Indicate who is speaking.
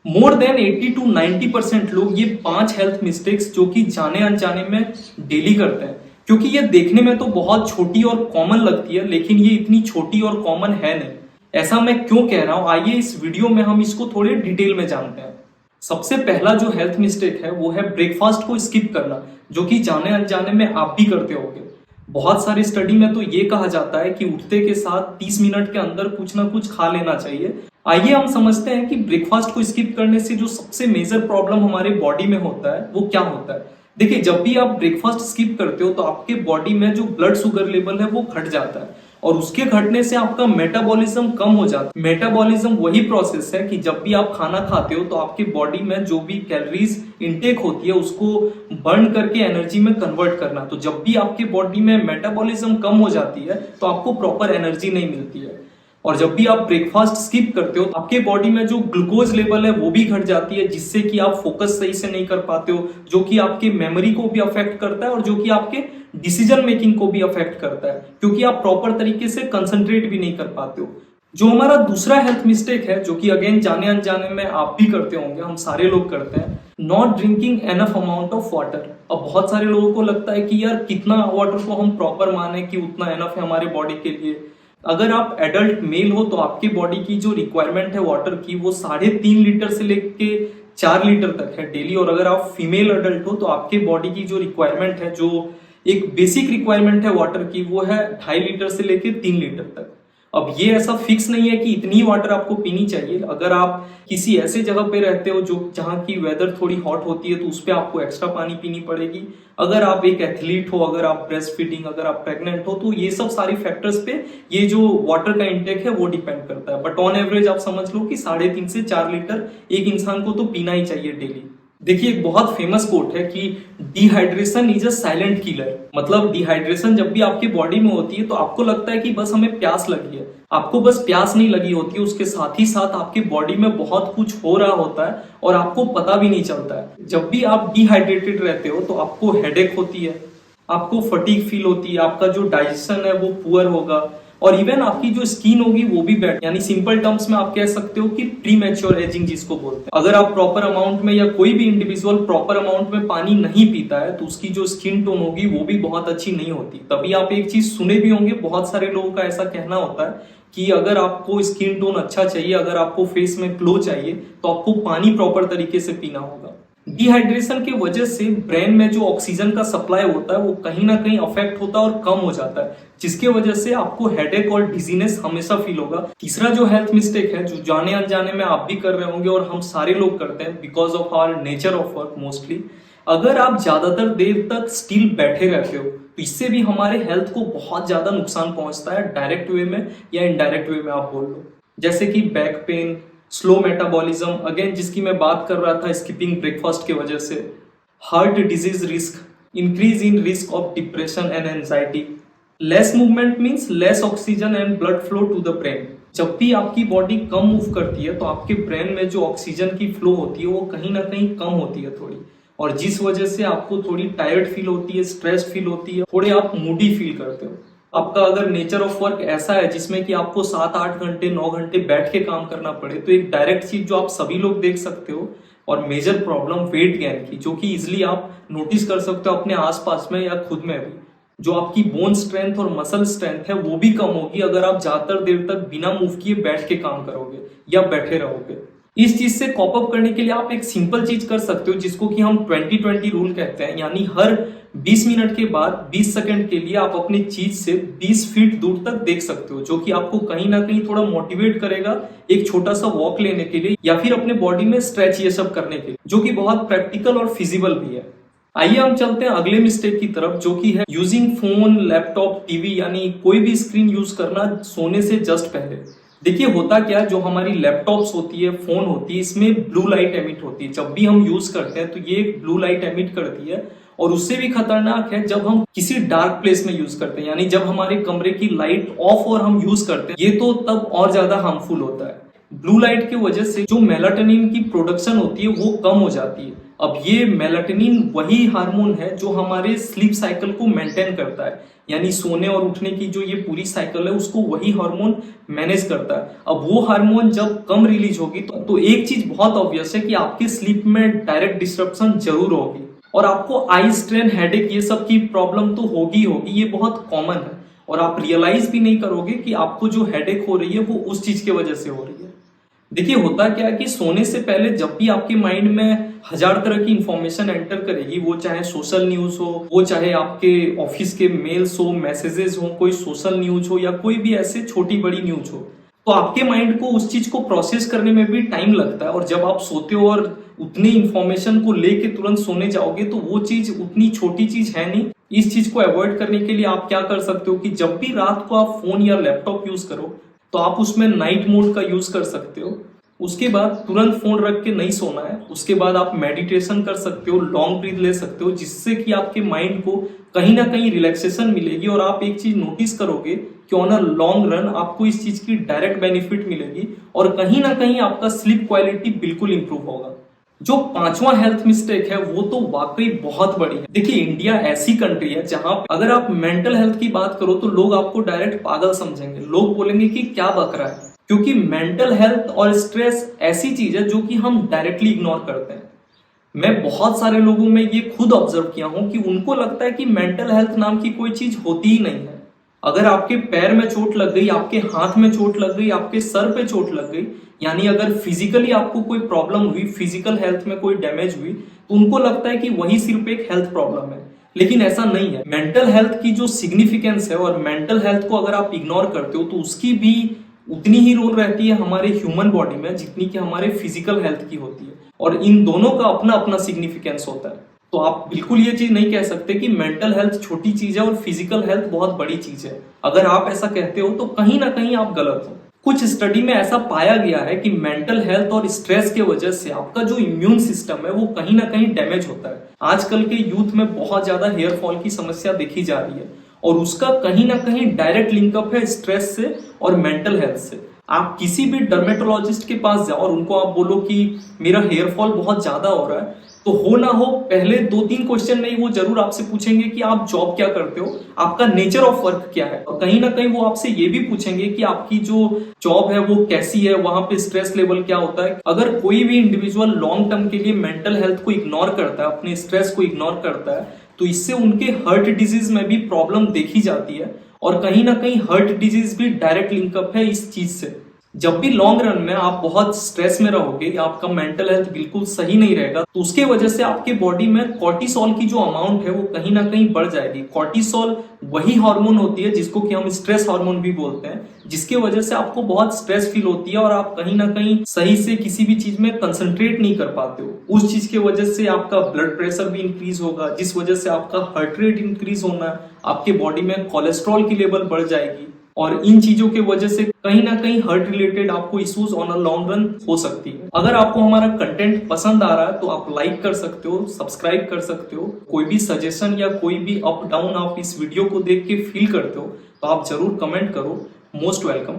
Speaker 1: More than 80 to 90% लोग ये 5 health mistakes जो कि जाने अनजाने में डेली करते हैं, क्योंकि ये देखने में तो बहुत छोटी और कॉमन लगती है, लेकिन ये इतनी छोटी और कॉमन है नहीं। ऐसा मैं क्यों कह रहा हूं, आइए इस वीडियो में हम इसको थोड़े डिटेल में जानते हैं। सबसे पहला जो हेल्थ मिस्टेक है वो है ब्रेकफास्ट को स्किप करना, जो कि जाने अनजाने में आप भी करते होंगे। बहुत सारी स्टडी में तो ये कहा जाता है कि उठते के साथ 30 मिनट के अंदर कुछ ना कुछ खा लेना चाहिए। आइए हम समझते हैं कि ब्रेकफास्ट को स्किप करने से जो सबसे मेजर प्रॉब्लम हमारे बॉडी में होता है वो क्या होता है। देखिए, जब भी आप ब्रेकफास्ट स्किप करते हो तो आपके बॉडी में जो ब्लड शुगर लेवल है वो घट जाता है, और उसके घटने से आपका मेटाबॉलिज्म कम हो जाता है। मेटाबॉलिज्म वही प्रोसेस है कि जब भी आप खाना खाते हो तो आपके बॉडी में जो भी कैलोरीज इनटेक होती है उसको बर्न करके एनर्जी में कन्वर्ट करना। तो जब भी आपके बॉडी में मेटाबॉलिज्म कम हो जाती है तो आपको प्रॉपर एनर्जी नहीं मिलती है, और जब भी आप ब्रेकफास्ट स्किप करते हो आपके बॉडी में जो ग्लूकोज लेवल है वो भी घट जाती है, जिससे कि आप फोकस सही से नहीं कर पाते हो, जो कि आपके मेमोरी को भी अफेक्ट करता है और जो कि आपके डिसीजन मेकिंग को भी अफेक्ट करता है, क्योंकि आप प्रॉपर तरीके से कंसंट्रेट भी नहीं कर पाते हो। जो हमारा दूसरा हेल्थ मिस्टेक है, जो कि अगेन जाने अनजाने में आप भी करते होंगे, हम सारे लोग करते हैं, not drinking enough amount of water. अब बहुत सारे लोगों को लगता है कि यार कितना वाटर को हम प्रॉपर माने कि उतना एनफ है हमारे बॉडी के लिए। अगर आप एडल्ट मेल हो तो आपकी बॉडी की जो रिक्वायरमेंट है वाटर की वो 3.5 लीटर से लेके 4 लीटर तक है डेली, और अगर आप फीमेल एडल्ट हो तो आपके बॉडी की जो रिक्वायरमेंट है, जो एक बेसिक रिक्वायरमेंट है वाटर की, वो है 2.5 लीटर से लेके 3 लीटर तक। अब ये ऐसा फिक्स नहीं है कि इतनी वाटर आपको पीनी चाहिए। अगर आप किसी ऐसे जगह पे रहते हो जो जहाँ की वेदर थोड़ी हॉट होती है तो उस पर आपको एक्स्ट्रा पानी पीनी पड़ेगी। अगर आप एक एथलीट हो, अगर आप ब्रेस्ट फीडिंग, अगर आप प्रेग्नेंट हो, तो ये सब सारी फैक्टर्स पे ये जो वाटर का इंटेक है वो डिपेंड करता है। बट ऑन एवरेज आप समझ लो कि 3.5 से 4 लीटर एक इंसान को तो पीना ही चाहिए डेली। देखिए, एक बहुत फेमस कोट है कि dehydration is a silent killer. मतलब डिहाइड्रेशन जब भी आपकी बॉडी में होती है तो आपको लगता है कि बस हमें प्यास लगी है, आपको बस प्यास नहीं लगी होती है, उसके साथ ही साथ आपकी बॉडी में बहुत कुछ हो रहा होता है और आपको पता भी नहीं चलता है। जब भी आप डिहाइड्रेटेड रहते हो तो आपको हेडेक होती है, आपको फटीग फील होती है, आपका जो डाइजेशन है वो पुअर होगा, और इवन आपकी जो स्किन होगी वो भी बैड, यानी सिंपल टर्म्स में आप कह सकते हो कि प्री मैच्योर एजिंग जिसको बोलते हैं। अगर आप प्रॉपर अमाउंट में या कोई भी इंडिविजुअल प्रॉपर अमाउंट में पानी नहीं पीता है तो उसकी जो स्किन टोन होगी वो भी बहुत अच्छी नहीं होती। तभी आप एक चीज सुने भी होंगे, बहुत सारे लोगों का ऐसा कहना होता है कि अगर आपको स्किन टोन अच्छा चाहिए, अगर आपको फेस में ग्लो चाहिए, तो आपको पानी प्रॉपर तरीके से पीना होगा। डिहाइड्रेशन की वजह से ब्रेन में जो ऑक्सीजन का सप्लाई होता है वो कहीं ना कहीं अफेक्ट होता है और कम हो जाता है, जिसके वजह से आपको हेडेक और डिजीनेस हमेशा फील होगा। तीसरा जो हेल्थ मिस्टेक है, जो जाने अनजाने में आप भी कर रहे होंगे और हम सारे लोग करते हैं because of our nature of work mostly, अगर आप ज्यादातर देर तक स्टिल बैठे रहते हो तो इससे भी हमारे हेल्थ को बहुत ज्यादा नुकसान पहुंचता है, डायरेक्ट वे में या इनडायरेक्ट वे में आप बोल लो। जैसे कि back pain, slow metabolism, again जिसकी मैं बात कर रहा था स्किपिंग ब्रेकफास्ट की वजह से, heart disease risk, increase in risk of depression and anxiety. Less movement means less oxygen and blood flow to the brain. जब भी आपकी बॉडी कम मूव करती है तो आपके ब्रेन में जो ऑक्सीजन की फ्लो होती है वो कहीं ना कहीं कम होती है थोड़ी, और जिस वजह से आपको थोड़ी टायर्ड फील होती है, स्ट्रेस फील होती है, थोड़े आप मूडी फील करते हो। आपका अगर नेचर ऑफ वर्क ऐसा है जिसमें कि आपको 7-8 घंटे 9 घंटे बैठ के काम करना पड़े, तो एक डायरेक्ट चीज जो आप सभी लोग देख सकते हो और मेजर प्रॉब्लम वेट गेन की, जो कि इजिली आप नोटिस कर सकते हो अपने आसपास में या खुद में भी, जो आपकी बोन स्ट्रेंथ और मसल स्ट्रेंथ है वो भी कम होगी अगर आप ज्यादातर देर तक बिना मूव किए बैठ के काम करोगे या बैठे रहोगे। इस चीज से कॉप अप करने के लिए आप एक सिंपल चीज कर सकते हो जिसको कि हम 20-20 रूल कहते हैं, यानी हर 20 मिनट के बाद 20 सेकंड के लिए आप अपनी चीज से 20 फीट दूर तक देख सकते हो, जो कि आपको कहीं ना कहीं थोड़ा मोटिवेट करेगा एक छोटा सा वॉक लेने के लिए या फिर अपने बॉडी में स्ट्रेच ये सब करने के लिए, जो कि बहुत प्रैक्टिकल और फिजिबल भी है। आइए हम चलते हैं अगले मिस्टेक की तरफ, जो कि है यूजिंग फोन, लैपटॉप, टीवी, यानी कोई भी स्क्रीन यूज करना सोने से जस्ट पहले। देखिए, होता क्या है, जो हमारी लैपटॉप्स होती है, फोन होती है, इसमें ब्लू लाइट एमिट होती है। जब भी हम यूज करते हैं तो ये एक ब्लू लाइट एमिट करती है, और उससे भी खतरनाक है जब हम किसी डार्क प्लेस में यूज करते हैं, यानी जब हमारे कमरे की लाइट ऑफ और हम यूज करते हैं, ये तो तब और ज्यादा हार्मफुल होता है। ब्लू लाइट की वजह से जो मेलाटोनिन की प्रोडक्शन होती है वो कम हो जाती है। अब ये मेलाटोनिन वही हार्मोन है जो हमारे स्लीप साइकिल को मेंटेन करता है, यानी सोने और उठने की जो ये पूरी साइकिल है उसको वही हार्मोन मैनेज करता है। अब वो हार्मोन जब कम रिलीज होगी तो एक चीज बहुत ऑब्वियस है कि आपके स्लीप में डायरेक्ट डिस्ट्रप्शन जरूर होगी और आपको आई स्ट्रेन, हेडेक, ये सब की प्रॉब्लम तो होगी होगी, ये बहुत कॉमन है और आप रियलाइज भी नहीं करोगे कि आपको जो हेडेक हो रही है वो उस चीज की वजह से हो रही है। देखिए होता क्या है कि सोने से पहले जब भी आपके माइंड में 1000 तरह की इंफॉर्मेशन एंटर करेगी, वो चाहे सोशल न्यूज हो, वो चाहे आपके ऑफिस के मेल्स हो, मैसेजेस हो, कोई सोशल न्यूज हो या कोई भी ऐसे छोटी बड़ी न्यूज हो, तो आपके माइंड को उस चीज को प्रोसेस करने में भी टाइम लगता है। और जब आप सोते हो और उतनी इंफॉर्मेशन को लेके तुरंत सोने जाओगे तो वो चीज उतनी छोटी चीज है नहीं। इस चीज को अवॉइड करने के लिए आप क्या कर सकते हो कि जब भी रात को आप फोन या लैपटॉप यूज करो तो आप उसमें नाइट मोड का यूज कर सकते हो। उसके बाद तुरंत फोन रख के नहीं सोना है। उसके बाद आप मेडिटेशन कर सकते हो, लॉन्ग ब्रीथ ले सकते हो, जिससे कि आपके माइंड को कहीं ना कहीं रिलैक्सेशन मिलेगी और आप एक चीज नोटिस करोगे कि ऑन अ लॉन्ग रन आपको इस चीज की डायरेक्ट बेनिफिट मिलेगी और कहीं ना कहीं आपका स्लीप क्वालिटी बिल्कुल इंप्रूव होगा। जो पांचवा हेल्थ मिस्टेक है वो तो वाकई बहुत बड़ी है। देखिए इंडिया ऐसी कंट्री है जहां अगर आप मेंटल हेल्थ की बात करो तो लोग आपको डायरेक्ट पागल समझेंगे, लोग बोलेंगे कि क्या बक रहा है, क्योंकि मेंटल हेल्थ और स्ट्रेस ऐसी चीज है जो कि हम डायरेक्टली इग्नोर करते हैं। मैं बहुत सारे लोगों में ये खुद ऑब्जर्व किया हूं कि उनको लगता है कि मेंटल हेल्थ नाम की कोई चीज होती ही नहीं है। अगर आपके पैर में चोट लग गई, आपके हाथ में चोट लग गई, आपके सर पे चोट लग गई, यानी अगर फिजिकली आपको कोई प्रॉब्लम हुई, फिजिकल हेल्थ में कोई डैमेज हुई, तो उनको लगता है कि वही सिर्फ एक हेल्थ प्रॉब्लम है। लेकिन ऐसा नहीं है। मेंटल हेल्थ की जो सिग्निफिकेंस है और मेंटल हेल्थ को अगर आप इग्नोर करते हो तो उसकी भी उतनी ही रोल रहती है हमारे ह्यूमन बॉडी में जितनी कि हमारे फिजिकल हेल्थ की होती है, और इन दोनों का अपना अपना सिग्निफिकेंस होता है। तो आप बिल्कुल ये चीज नहीं कह सकते कि मेंटल हेल्थ छोटी चीज है और फिजिकल हेल्थ बहुत बड़ी चीज है। अगर आप ऐसा कहते हो तो कहीं ना कहीं आप गलत हो। कुछ स्टडी में ऐसा पाया गया है कि मेंटल हेल्थ और स्ट्रेस के वजह से आपका जो इम्यून सिस्टम है वो कहीं ना कहीं डैमेज होता है। आजकल के यूथ में बहुत ज्यादा हेयर फॉल की समस्या देखी जा रही है और उसका कहीं ना कहीं डायरेक्ट लिंकअप है स्ट्रेस से और मेंटल हेल्थ से। आप किसी भी डर्मेटोलॉजिस्ट के पास जाओ और उनको आप बोलो कि मेरा हेयर फॉल बहुत ज्यादा हो रहा है, तो हो ना हो पहले 2-3 क्वेश्चन नहीं वो जरूर आपसे पूछेंगे कि आप जॉब क्या करते हो, आपका नेचर ऑफ वर्क क्या है, और कहीं ना कहीं वो आपसे ये भी पूछेंगे कि आपकी जो जॉब है वो कैसी है, वहां पे स्ट्रेस लेवल क्या होता है। अगर कोई भी इंडिविजुअल लॉन्ग टर्म के लिए मेंटल हेल्थ को इग्नोर करता है, अपने स्ट्रेस को इग्नोर करता है, तो इससे उनके हार्ट डिजीज में भी प्रॉब्लम देखी जाती है और कहीं ना कहीं हार्ट डिजीज भी डायरेक्ट लिंकअप है इस चीज से। जब भी लॉन्ग रन में आप बहुत स्ट्रेस में रहोगे या आपका मेंटल हेल्थ बिल्कुल सही नहीं रहेगा तो उसके वजह से आपके बॉडी में कॉर्टिसोल की जो अमाउंट है वो कहीं ना कहीं बढ़ जाएगी। कॉर्टिसोल वही हार्मोन होती है जिसको कि हम स्ट्रेस हार्मोन भी बोलते हैं, जिसके वजह से आपको बहुत स्ट्रेस फील होती है और आप कहीं ना कहीं सही से किसी भी चीज में कंसंट्रेट नहीं कर पाते हो। उस चीज की वजह से आपका ब्लड प्रेशर भी इंक्रीज होगा, जिस वजह से आपका हार्ट रेट इंक्रीज होना, आपके बॉडी में कोलेस्ट्रॉल की लेवल बढ़ जाएगी और इन चीजों के वजह से कहीं ना कहीं हार्ट रिलेटेड आपको issues on a long run हो सकती है। अगर आपको हमारा कंटेंट पसंद आ रहा है तो आप लाइक कर सकते हो, सब्सक्राइब कर सकते हो। कोई भी सजेशन या कोई भी अप डाउन आप इस वीडियो को देख के फील करते हो तो आप जरूर कमेंट करो। Most welcome.